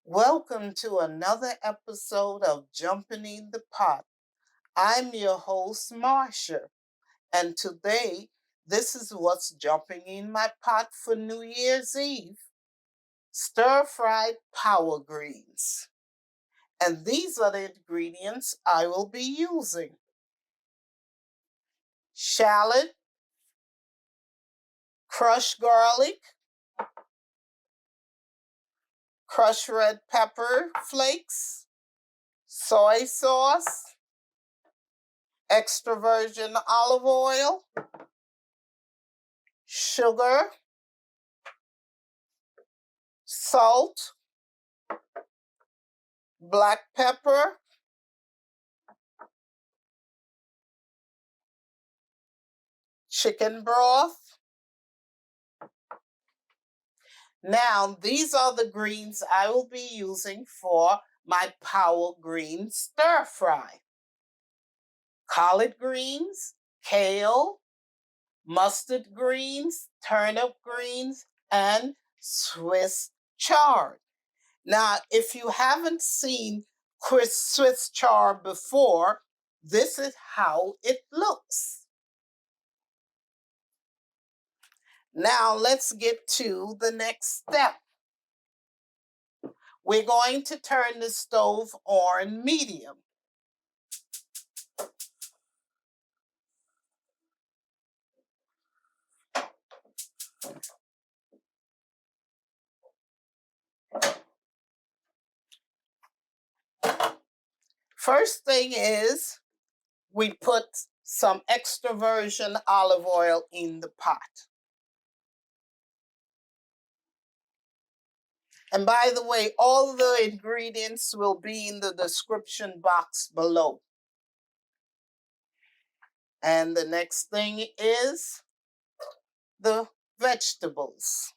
Welcome to another episode of Jumping in the Pot. I'm your host, Marcia, and today this is what's jumping in my pot for New Year's Eve: stir-fried power greens. And these are the ingredients I will be using: shallot, crushed garlic, crushed red pepper flakes, soy sauce, extra virgin olive oil, sugar, salt, black pepper, chicken broth. Now, these are the greens I will be using for my power green stir fry: collard greens, kale, mustard greens, turnip greens, and Swiss chard. Now, if you haven't seen Swiss chard before, this is how it looks. Now, let's get to the next step. We're going to turn the stove on medium. First thing is we put some extra virgin olive oil in the pot. And by the way, all the ingredients will be in the description box below. And the next thing is the vegetables.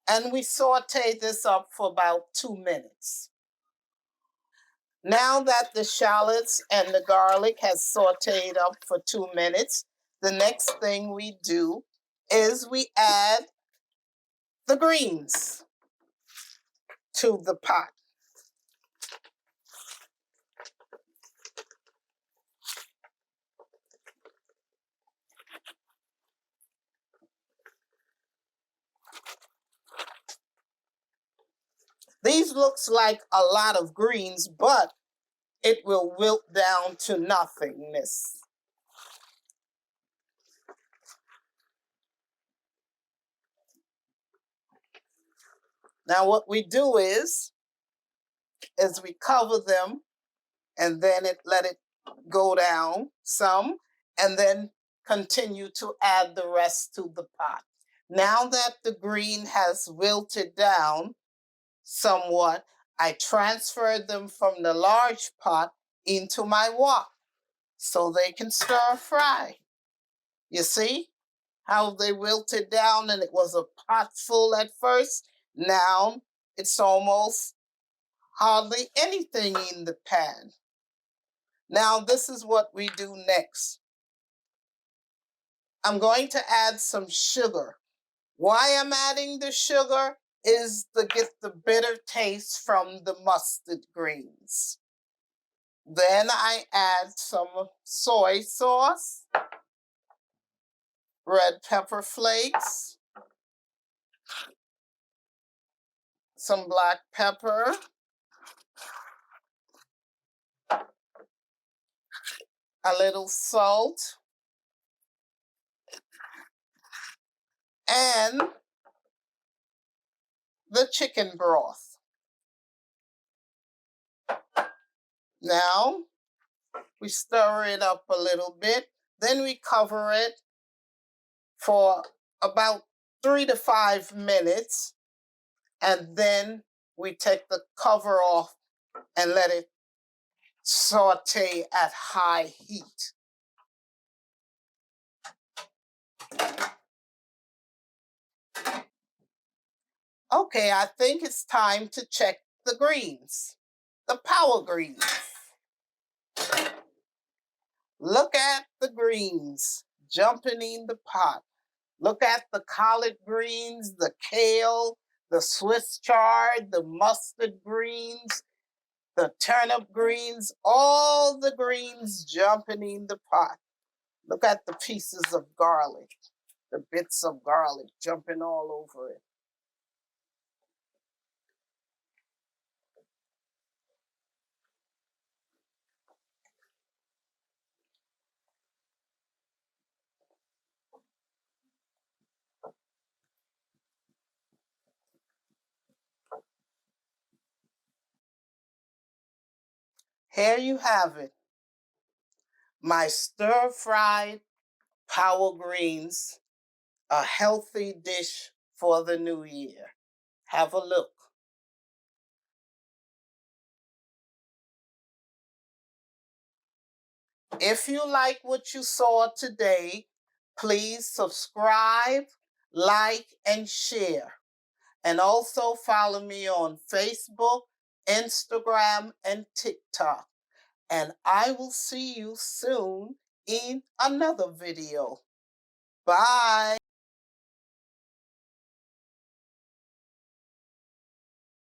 And we saute this up for about 2 minutes. Now that the shallots and the garlic has sauteed up for 2 minutes, the next thing we do is we add the greens to the pot. These looks like a lot of greens, but it will wilt down to nothingness. Now what we do is we cover them and then let it go down some, and then continue to add the rest to the pot. Now that the green has wilted down somewhat, I transferred them from the large pot into my wok so they can stir fry. You see how they wilted down, and it was a pot full at first. Now it's almost hardly anything in the pan. Now this is what we do next. I'm going to add some sugar. Why I'm adding the sugar is to get the bitter taste from the mustard greens. Then I add some soy sauce, red pepper flakes, some black pepper, a little salt, and the chicken broth. Now, we stir it up a little bit, then we cover it for about 3 to 5 minutes, and then we take the cover off and let it saute at high heat. Okay, I think it's time to check the greens, the power greens. Look at the greens jumping in the pot. Look at the collard greens, the kale, the Swiss chard, the mustard greens, the turnip greens, all the greens jumping in the pot. Look at the pieces of garlic, the bits of garlic jumping all over it. Here you have it, my stir-fried power greens, a healthy dish for the new year. Have a look. If you like what you saw today, please subscribe, like, and share. And also follow me on Facebook, Instagram, and TikTok. And I will see you soon in another video. Bye.